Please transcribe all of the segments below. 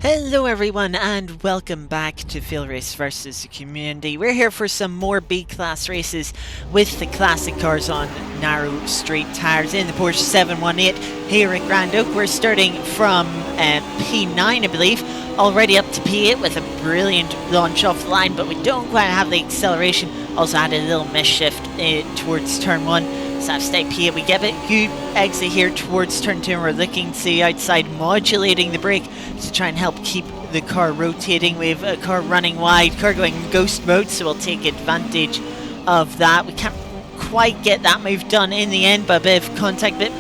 Hello everyone and welcome back to FailRace versus the community. We're here for some more B-class races with the classic cars on narrow straight tyres in the Porsche 718 here at Grand Oak. We're starting from P9 I believe, already up to P8 with a brilliant launch off the line, but we don't quite have the acceleration. Also had a little misshift towards turn 1. So stay P8, we get a good exit here towards turn 2 and we're looking to the outside, modulating the brake to try and help keep the car rotating. We have a car running wide, car going ghost mode, so we'll take advantage of that. We can't quite get that move done in the end, but a bit of contact, bit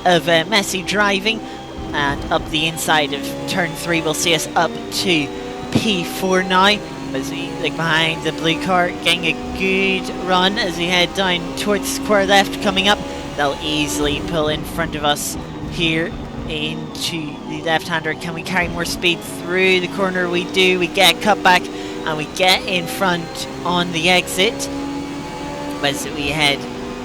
of messy driving, and up the inside of turn 3 will see us up to P4 now. As we look behind the blue car, getting a good run as we head down towards square left. Coming up, they'll easily pull in front of us here into the left-hander. Can we carry more speed through the corner? We do. We get cut back and we get in front on the exit as we head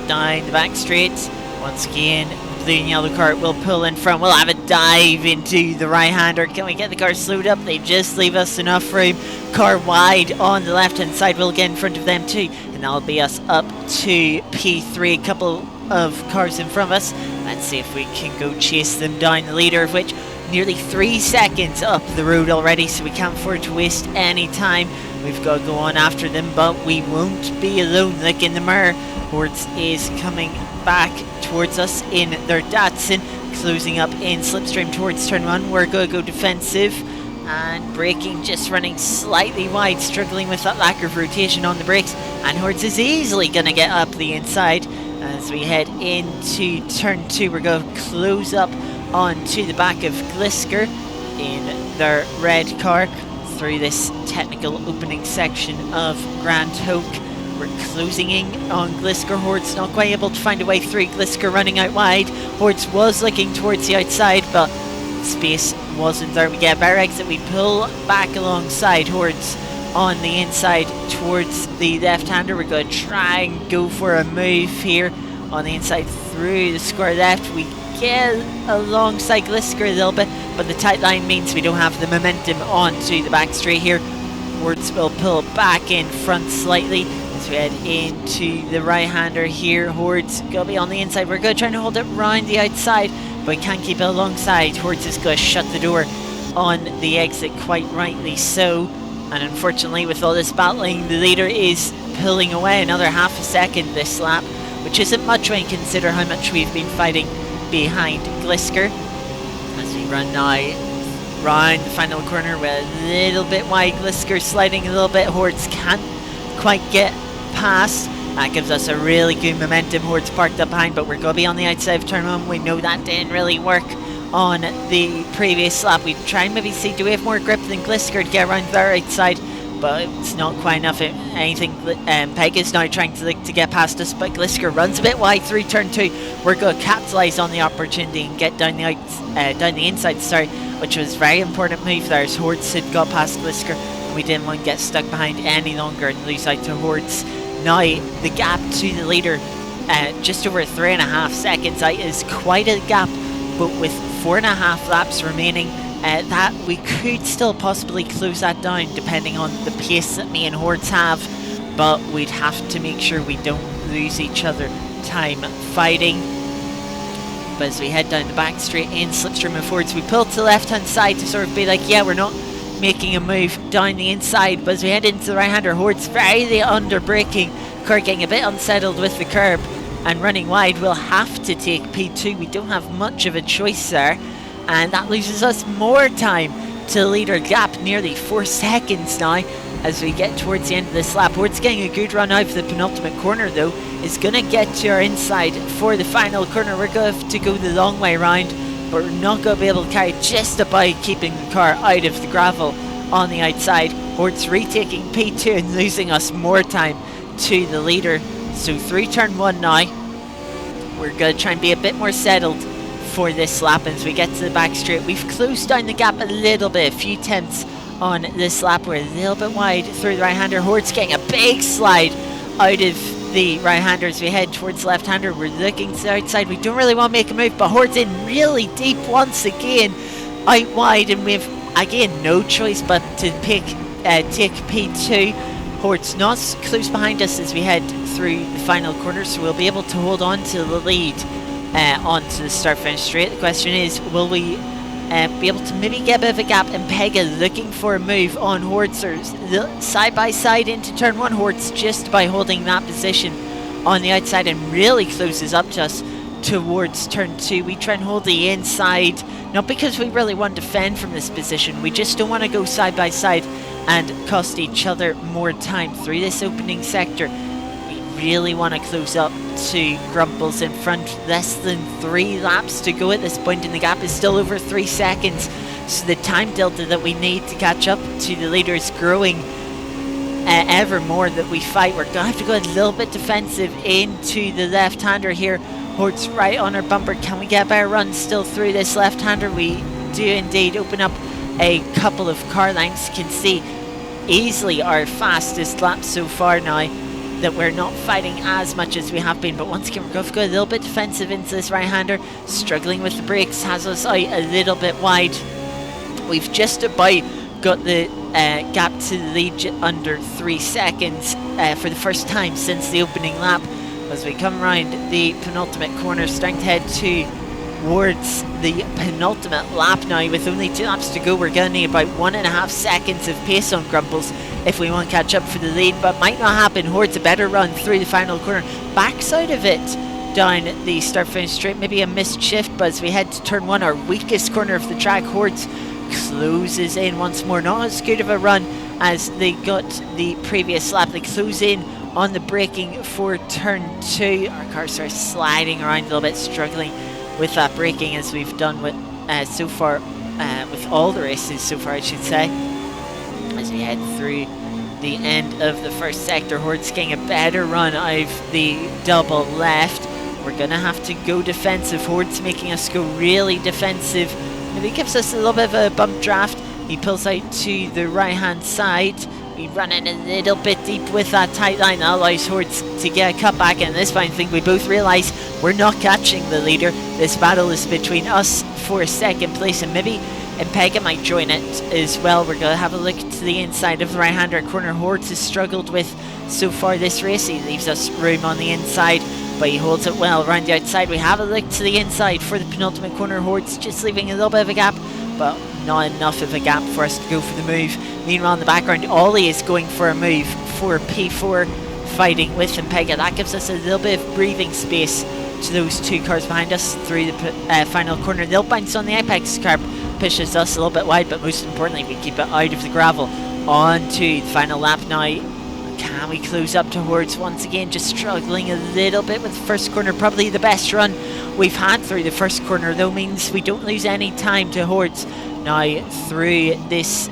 down the back straight. Once again, blue and yellow car will pull in front. We'll have a dive into the right-hander. Can we get the car slowed up? They just leave us enough room. Car wide on the left-hand side. We'll get in front of them too, and that'll be us up to P3. A couple of cars in front of us. Let's see if we can go chase them down. The leader of which nearly 3 seconds up the road already, so we can't afford to waste any time. We've got to go on after them, but we won't be alone. Look in the mirror. Hordes is coming back towards us in their Datsun, closing up in slipstream towards turn 1. We're going to go defensive and braking, just running slightly wide, struggling with that lack of rotation on the brakes, and Hordes is easily going to get up the inside. As we head into turn 2, we're going to close up onto the back of Glisker in their red car through this technical opening section of Grand Oak. We're closing in on Glisker. Hordes not quite able to find a way through. Glisker running out wide. Hordes was looking towards the outside, but space wasn't there. We get a better exit. We pull back alongside Hordes on the inside towards the left-hander. We're going to try and go for a move here on the inside through the square left. We get alongside Glisker a little bit, but the tight line means we don't have the momentum onto the back straight here. Hordes will pull back in front slightly as we head into the right-hander here. Hordes going to be on the inside. We're going to try and hold it round the outside, but we can't keep it alongside. Hordes is going to shut the door on the exit, quite rightly so. And unfortunately, with all this battling, the leader is pulling away another half a second this lap, which isn't much when you consider how much we've been fighting behind Glisker. As we run now round the final corner, we're a little bit wide. Glisker sliding a little bit. Hordes can't quite get past. That gives us a really good momentum. Hordes parked up behind, but we're going to be on the outside of turn 1. We know that didn't really work on the previous lap. We try and maybe see, do we have more grip than Glisker to get around their outside, but it's not quite enough. Anything. Peg is now trying to get past us, but Glisker runs a bit wide through turn 2. We're going to capitalise on the opportunity and get down the inside, which was a very important move there, as Hordes had got past Glisker and we didn't want to get stuck behind any longer and lose out to Hordes. Now the gap to the leader, just over 3.5 seconds out, is quite a gap, but with 4.5 laps remaining, that we could still possibly close that down depending on the pace that me and Hordes have, but we'd have to make sure we don't lose each other time fighting. But as we head down the back straight in slipstream of Hordes, we pull to the left hand side to sort of be like, yeah, we're not making a move down the inside, but as we head into the right-hander, Hordes very under braking, car getting a bit unsettled with the curb and running wide. We'll have to take P2. We don't have much of a choice there, and that loses us more time to the leader gap, nearly 4 seconds now as we get towards the end of this lap. Hordes getting a good run out of the penultimate corner though, is going to get to our inside for the final corner. We're going to have to go the long way round, but we're not going to be able to carry just about keeping the car out of the gravel on the outside. Hordes retaking P2 and losing us more time to the leader. So through turn 1 now, we're going to try and be a bit more settled for this lap. As we get to the back straight, we've closed down the gap a little bit, a few tenths on this lap. We're a little bit wide through the right-hander. Hordes getting a big slide out of the right-hander as we head towards the left-hander. We're looking to the outside. We don't really want to make a move, but Hordes in really deep once again, out wide, and we've again, no choice but to take P2. Hort's not close behind us as we head through the final corner, so we'll be able to hold on to the lead onto the start-finish straight. The question is, will we be able to maybe get a bit of a gap? And Pega looking for a move on Hortz, or side by side into turn 1. Hortz just by holding that position on the outside and really closes up to us towards turn 2. We try and hold the inside, not because we really want to defend from this position, we just don't want to go side by side and cost each other more time through this opening sector. We really want to close up to Grumples in front. Less than 3 laps to go at this point, and the gap is still over 3 seconds, so the time delta that we need to catch up to the leader is growing ever more that we fight. We're going to have to go a little bit defensive into the left-hander here. Hort's right on our bumper. Can we get a better run still through this left-hander? We do indeed open up a couple of car lengths. Can see easily our fastest lap so far now, that we're not fighting as much as we have been. But once again, we're going to go a little bit defensive into this right-hander. Struggling with the brakes, has us out a little bit wide. We've just about got the gap to the lead under 3 seconds for the first time since the opening lap. As we come around the penultimate corner, starting to head towards the penultimate lap now. With only 2 laps to go, we're going to need about 1.5 seconds of pace on Grumples if we want to catch up for the lead, but might not happen. Hort's a better run through the final corner, backside of it down the start finish straight. Maybe a missed shift, but as we head to turn 1, our weakest corner of the track, Hort's closes in once more. Not as good of a run as they got the previous lap. They close in on the braking for turn 2. Our cars are sliding around a little bit, struggling with that braking as we've done with so far, with all the races so far, I should say. As we head through the end of the first sector, Hort's getting a better run out of the double left. We're going to have to go defensive. Hort's making us go really defensive. Maybe gives us a little bit of a bump draft. He pulls out to the right hand side. We run in a little bit deep with that tight line. That allows Hortz to get a cutback, and at this point I think we both realise we're not catching the leader. This battle is between us for second place, and maybe Pega might join it as well. We're going to have a look to the inside of the right-hander corner. Hortz has struggled with so far this race. He leaves us room on the inside, but he holds it well around the outside. We have a look to the inside for the penultimate corner. Hortz just leaving a little bit of a gap, but not enough of a gap for us to go for the move. Meanwhile, in the background, Ollie is going for a move for P4, fighting with Pega. That gives us a little bit of breathing space to those 2 cars behind us through the final corner. They'll bounce on the apex curb, pushes us a little bit wide, but most importantly, we keep it out of the gravel. On to the final lap now. Can we close up to Hortz once again? Just struggling a little bit with the first corner. Probably the best run we've had through the first corner, though, means we don't lose any time to Hortz now through this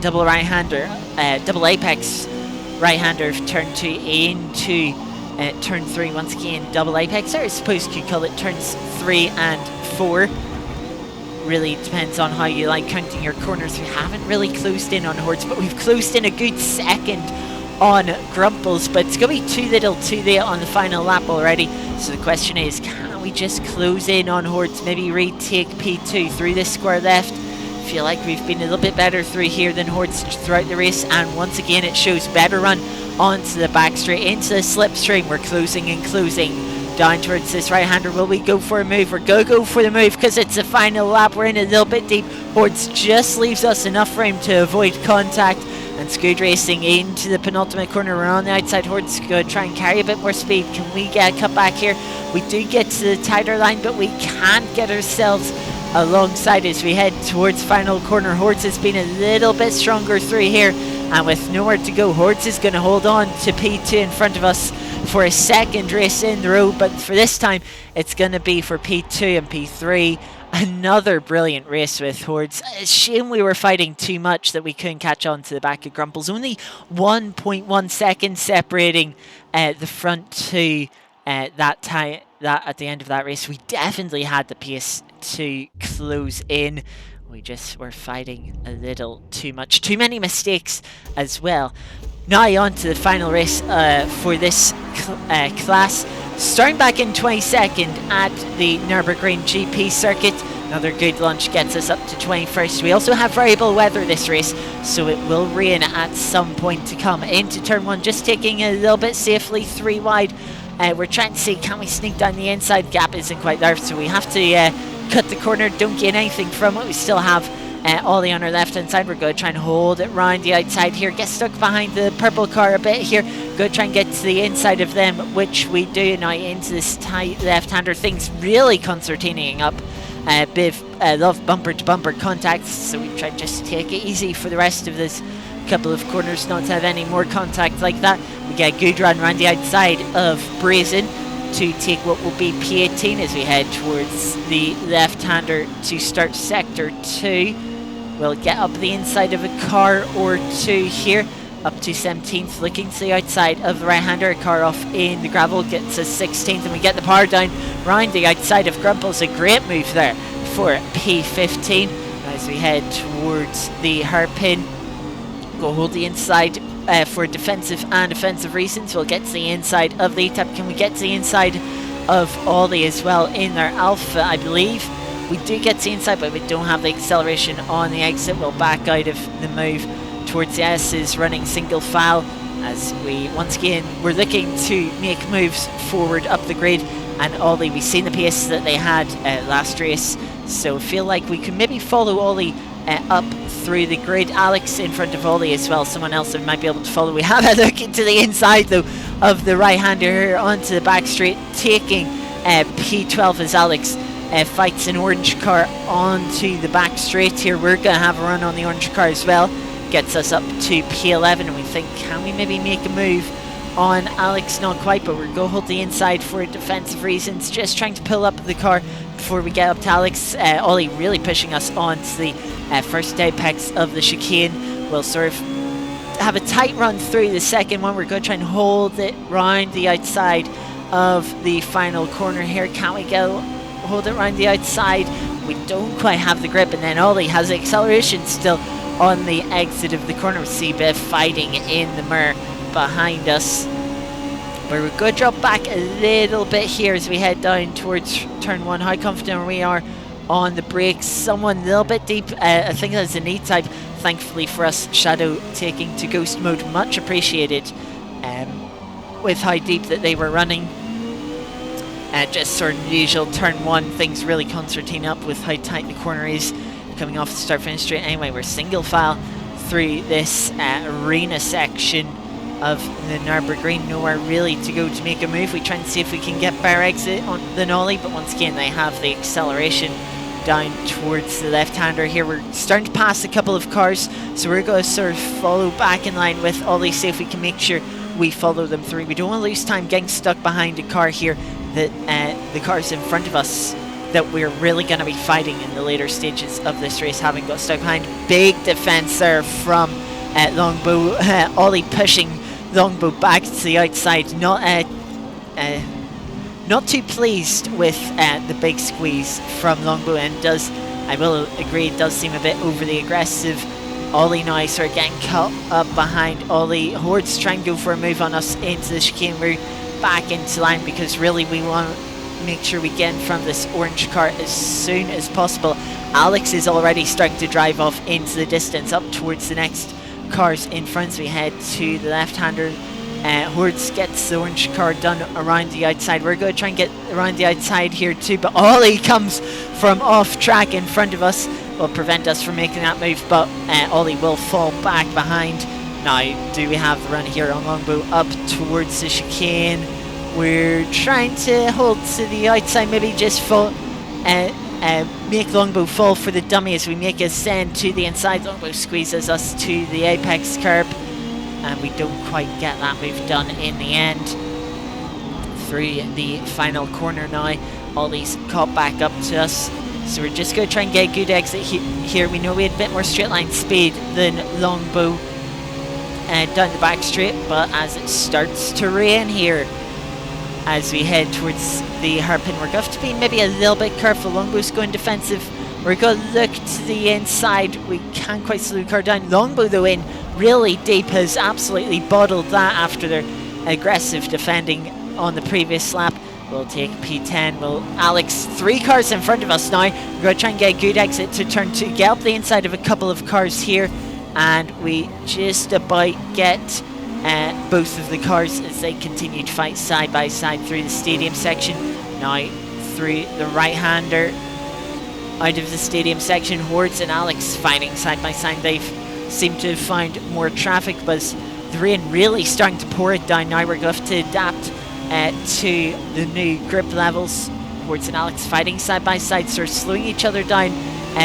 double right-hander, double apex right-hander of turn 2 into turn 3 once again. Double apex, or I suppose you could call it turns 3 and 4. Really depends on how you like counting your corners. We haven't really closed in on Hortz, but we've closed in a good second on Grumples, but it's going to be too little too late on the final lap already. So the question is, can we just close in on Hortz, maybe retake P2 through this square left? Feel like we've been a little bit better through here than Hortz throughout the race, and once again it shows. Better run onto the back straight, into the slipstream. We're closing and closing down towards this right-hander. Will we go for a move? We're going to go for the move because it's the final lap. We're in a little bit deep. Hortz just leaves us enough room to avoid contact, and Scoot racing into the penultimate corner. We're on the outside. Hortz going to try and carry a bit more speed. Can we get a cut back here? We do get to the tighter line, but we can't get ourselves alongside as we head towards final corner. Hortz has been a little bit stronger through here, and with nowhere to go, Hortz is going to hold on to P2 in front of us for a second race in the row, but for this time it's going to be for P2 and P3. Another brilliant race with Hortz. A shame we were fighting too much that we couldn't catch on to the back of Grumples. Only 1.1 seconds separating the front two that time. That at the end of that race, we definitely had the pace to close in. We just were fighting a little too much. Too many mistakes as well. Now on to the final race for this class. Starting back in 22nd at the Nürburgring GP circuit. Another good launch gets us up to 21st. We also have variable weather this race, so it will rain at some point to come. Into turn 1, just taking a little bit safely, 3 wide. We're trying to see, can we sneak down the inside? Gap isn't quite there, so we have to cut the corner, don't gain anything from it. We still have Ollie on our left hand side. We're going to try and hold it round the outside here, get stuck behind the purple car a bit here, go try and get to the inside of them, which we do now into this tight left-hander. Things really concertinaing up. A bit of love bumper to bumper contacts, so we try to just take it easy for the rest of this couple of corners, not to have any more contact like that. We get a good run around the outside of Brazen to take what will be P18 as we head towards the left-hander to start sector 2. We'll get up the inside of a car or two here, up to 17th, looking to the outside of the right-hander. A car off in the gravel gets us 16th, and we get the power down round the outside of Grumples. A great move there for P15 as we head towards the hairpin. Go hold the inside for defensive and offensive reasons. We'll get to the inside of the ETAP. Can we get to the inside of Ollie as well in their Alpha? I believe we do get to the inside, but we don't have the acceleration on the exit. We'll back out of the move towards the S's, running single file as we once again we're looking to make moves forward up the grid. And Ollie, we've seen the pace that they had last race, so feel like we can maybe follow Ollie up through the grid. Alex in front of Ollie as well, someone else that might be able to follow. We have a look into the inside though of the right-hander here onto the back straight, taking P12 as Alex fights an orange car onto the back straight here. We're going to have a run on the orange car as well. Gets us up to P11, and we think, can we maybe make a move on Alex? Not quite, but we're going to hold the inside for defensive reasons, just trying to pull up the car before we get up to Alex. Ollie really pushing us onto the first apex of the chicane. We'll sort of have a tight run through the second one. We're going to try and hold it round the outside of the final corner here. Can we go hold it round the outside? We don't quite have the grip, and then Ollie has the acceleration still on the exit of the corner. We see a bit of fighting in the mirror behind us, but we're going to drop back a little bit here as we head down towards turn 1. How confident we are on the brakes. Someone a little bit deep, I think that's an E-type, thankfully for us. Shadow taking to ghost mode, much appreciated with how deep that they were running. Just sort of usual turn 1, things really concertinaing up with how tight the corner is coming off the start finish straight. Anyway, we're single file through this arena section of the Nürburgring. Nowhere really to go to make a move. We try and see if we can get better exit on the nollie, but once again they have the acceleration down towards the left-hander here. We're starting to pass a couple of cars, so we're going to sort of follow back in line with Ollie, see if we can make sure we follow them through. We don't want to lose time getting stuck behind a car here that the cars in front of us that we're really going to be fighting in the later stages of this race, having got stuck behind. Big defense there from Longbow. Ollie pushing Longbow back to the outside. Not too pleased with the big squeeze from Longbow, and does, I will agree, it does seem a bit overly aggressive. Ollie now sort of getting caught up behind Ollie. Horde's trying to go for a move on us into the chicane. We're back into line because really we want to make sure we get in front of this orange car as soon as possible. Alex is already starting to drive off into the distance up towards the next cars in front as we head to the left-hander. Hordes gets the orange car done around the outside. We're going to try and get around the outside here too, but Ollie comes from off track in front of us, will prevent us from making that move, but Ollie will fall back behind. Now, do we have the run here on Longbow up towards the chicane? We're trying to hold to the outside, maybe just fall, make Longbow fall for the dummy as we make a ascend to the inside. Longbow squeezes us to the apex curb, and we don't quite get that move done in the end. Through the final corner now, Ollie's caught back up to us, so we're just going to try and get a good exit here. We know we had a bit more straight line speed than Longbow down the back straight, but as it starts to rain here, as we head towards the hairpin, we're going to have to be maybe a little bit careful. Longbow's going defensive. We're going to look to the inside. We can't quite slow the car down. Longbow, though, in really deep, has absolutely bottled that after their aggressive defending on the previous lap. will take P10. Well, Alex, 3 cars in front of us now. We're going to try and get a good exit to turn 2. Get up the inside of a couple of cars here. And we just about get both of the cars as they continue to fight side by side through the stadium section. Now through the right-hander out of the stadium section, Hordes and Alex fighting side by side. They've seemed to have found more traffic, but the rain really starting to pour it down now. We're going to have to adapt to the new grip levels. Hordes and Alex fighting side by side, sort of slowing each other down,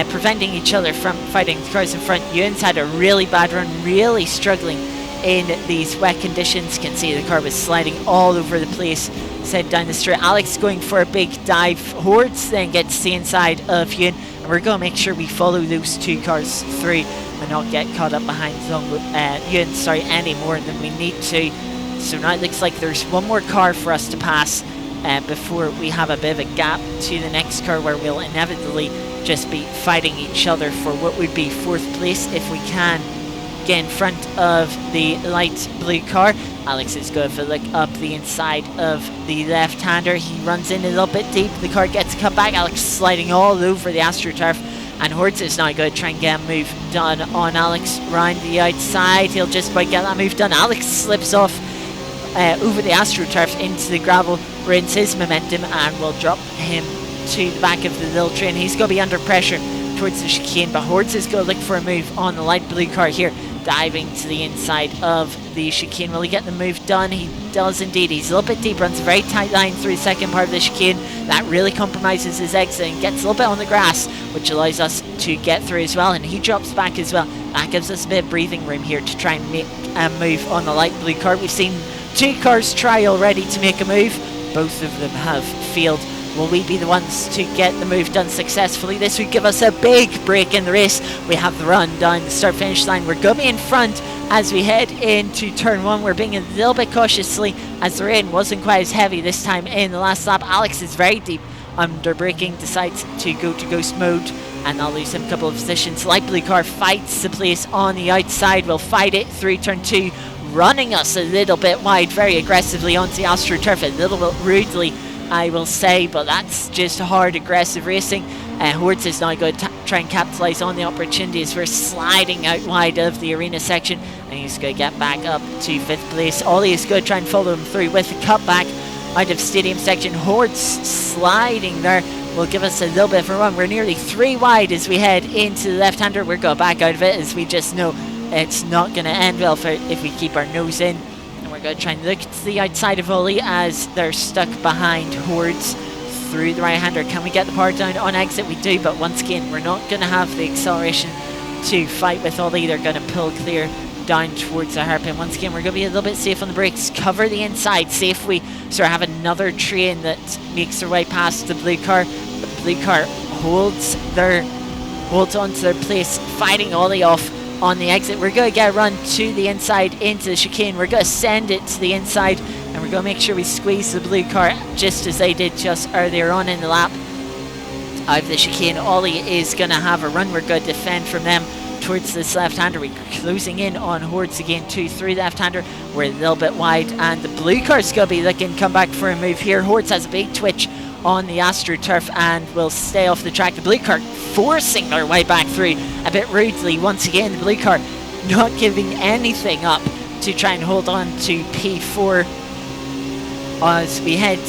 preventing each other from fighting the cars in front. Ewan's had a really bad run, really struggling in these wet conditions. Can see the car was sliding all over the place, head down the straight. Alex going for a big dive. Hordes then gets the inside of Ewan, and we're going to make sure we follow those 2 cars through and not get caught up behind Ewan, any more than we need to. So now it looks like there's one more car for us to pass before we have a bit of a gap to the next car, where we'll inevitably just be fighting each other for what would be 4th place if we can get in front of the light blue car. Alex is going to look up the inside of the left-hander. He runs in a little bit deep. The car gets cut back. Alex sliding all over the AstroTurf. And Hordes is now going to try and get a move done on Alex round the outside. He'll just about get that move done. Alex slips off over the AstroTurf into the gravel, ruins his momentum, and will drop him to the back of the little train. He's going to be under pressure towards the chicane, but Hordes is going to look for a move on the light blue car here, diving to the inside of the chicane. Will he get the move done? He does indeed. He's a little bit deep, runs a very tight line through the second part of the chicane. That really compromises his exit and gets a little bit on the grass, which allows us to get through as well, and he drops back as well. That gives us a bit of breathing room here to try and make a move on the light blue car. We've seen 2 cars try already to make a move. Both of them have failed. Will we be the ones to get the move done successfully? This would give us a big break in the race. We have the run down the start-finish line. We're going to be in front as we head into turn 1. We're being a little bit cautiously as the rain wasn't quite as heavy this time in the last lap. Alex is very deep under braking, decides to go to ghost mode, and I'll lose him a couple of positions. Light blue car fights the place on the outside. We'll fight it through turn 2, running us a little bit wide very aggressively onto the AstroTurf, a little bit rudely, I will say, but that's just hard, aggressive racing. Hordes is now going to try and capitalise on the opportunity as we're sliding out wide of the arena section, and he's going to get back up to 5th place. Ollie is going to try and follow him through with a cutback out of stadium section. Hordes sliding there will give us a little bit of a run. We're nearly 3 wide as we head into the left-hander. We're going back out of it as we just know it's not going to end well if we keep our nose in. We're going to try and look to the outside of Ollie as they're stuck behind Hordes through the right-hander. Can we get the power down on exit? We do, but once again, we're not going to have the acceleration to fight with Ollie. They're going to pull clear down towards the hairpin. Once again, we're going to be a little bit safe on the brakes. Cover the inside. See if we sort of have another train that makes their way past the blue car. The blue car holds on to their place, fighting Ollie off on the exit. We're going to get a run to the inside into the chicane. We're going to send it to the inside, and we're going to make sure we squeeze the blue car just as they did just earlier on in the lap out of the chicane. Ollie is going to have a run. We're going to defend from them towards this left-hander. We're closing in on Hordes again, 2-3 left-hander. We're a little bit wide, and the blue car's going to be looking to come back for a move here. Hordes has a big twitch on the AstroTurf and will stay off the track. The blue car forcing their way back through a bit rudely. Once again, the blue car not giving anything up to try and hold on to P4 as we head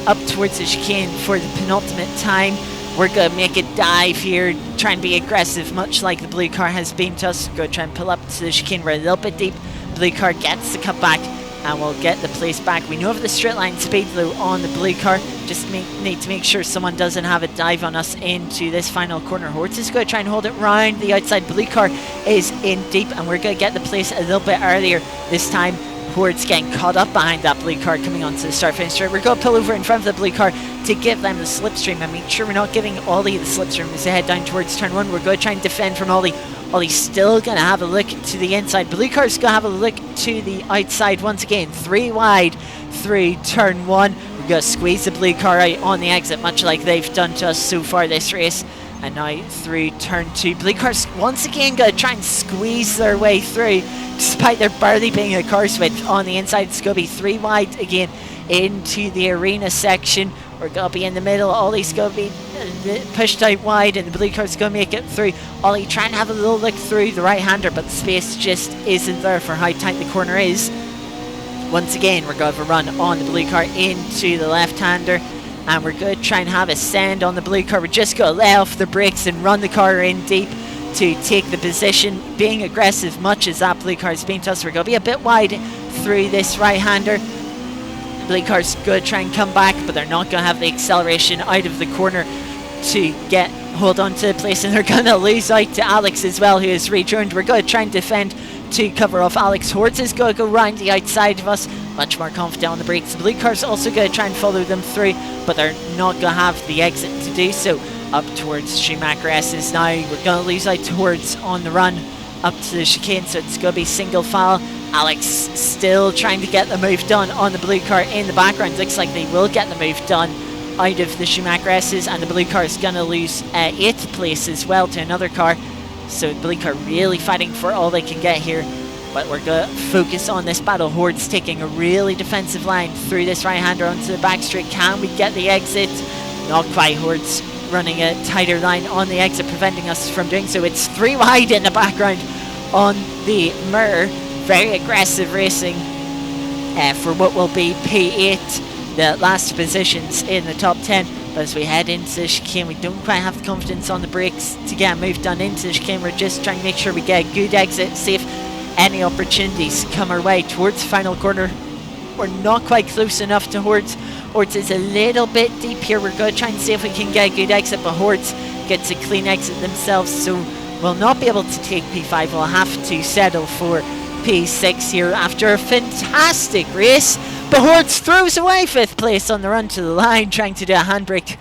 up towards the chicane for the penultimate time. We're going to make a dive here, try and be aggressive, much like the blue car has been to us. We're going to try and pull up to the chicane. We're a little bit deep. Blue car gets the cut back, and we'll get the place back. We know of the straight line speed though on the blue car. Just need to make sure someone doesn't have a dive on us into this final corner. Hordes is going to try and hold it round the outside. Blue car is in deep, and we're going to get the place a little bit earlier this time. Hordes getting caught up behind that blue car coming onto the start finish straight. We're going to pull over in front of the blue car to give them the slipstream and make sure we're not giving Ollie the slipstream as they head down towards turn 1. We're going to try and defend from Ollie. Ollie's still going to have a look to the inside. Blue car's going to have a look to the outside once again. 3 wide through turn 1. We're going to squeeze the blue car out on the exit, much like they've done to us so far this race. And now through turn 2. Blue cars once again going to try and squeeze their way through, despite there barely being a car switch on the inside. It's going to be 3 wide again into the arena section. We're going to be in the middle. Ollie's going to be pushed out wide, and the blue car's going to make it through. Ollie trying to have a little look through the right-hander, but the space just isn't there for how tight the corner is. Once again, we're going to have a run on the blue car into the left-hander. And we're going to try and have a send on the blue car. We're just going to let off the brakes and run the car in deep to take the position. Being aggressive, much as that blue car has been to us, we're going to be a bit wide through this right-hander. The blue car's going to try and come back, but they're not going to have the acceleration out of the corner to hold on to the place. And they're going to lose out to Alex as well, who has rejoined. We're going to try and defend to cover off Alex. Hortz is going to go round the outside of us, much more confident on the brakes. The blue car's also going to try and follow them through, but they're not going to have the exit to do so. Up towards Schumacher S's now. We're going to lose out towards on the run up to the chicane, so it's going to be single file. Alex still trying to get the move done on the blue car in the background. Looks like they will get the move done out of the Schumacher S's, and the blue car is going to lose 8th place as well to another car. So the blue car really fighting for all they can get here. But we're going to focus on this battle. Horde's taking a really defensive line through this right-hander onto the back straight. Can we get the exit? Not quite. Horde's running a tighter line on the exit, preventing us from doing so. It's 3 wide in the background on the mirror. Very aggressive racing for what will be P8, the last positions in the top 10. But as we head into the chicane, we don't quite have the confidence on the brakes to get a move done into the chicane. We're just trying to make sure we get a good exit, see if any opportunities come our way towards the final corner. We're not quite close enough to Hortz. Hortz is a little bit deep here. We're going to try and see if we can get a good exit, but Hortz gets a clean exit themselves, so we'll not be able to take P5. We'll have to settle for P6 here after a fantastic race. But Hortz throws away 5th place on the run to the line, trying to do a handbrake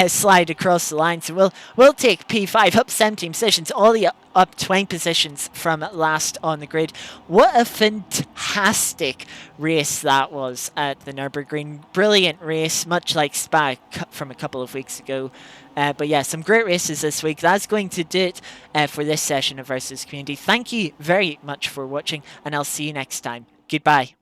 slide across the line. So we'll take P5 up 17 positions, all the up 20 positions from last on the grid. What a fantastic race that was at the Nürburgring. Brilliant race, much like Spa from a couple of weeks ago. But yeah, some great races this week. That's going to do it for this session of Versus Community. Thank you very much for watching, and I'll see you next time. Goodbye.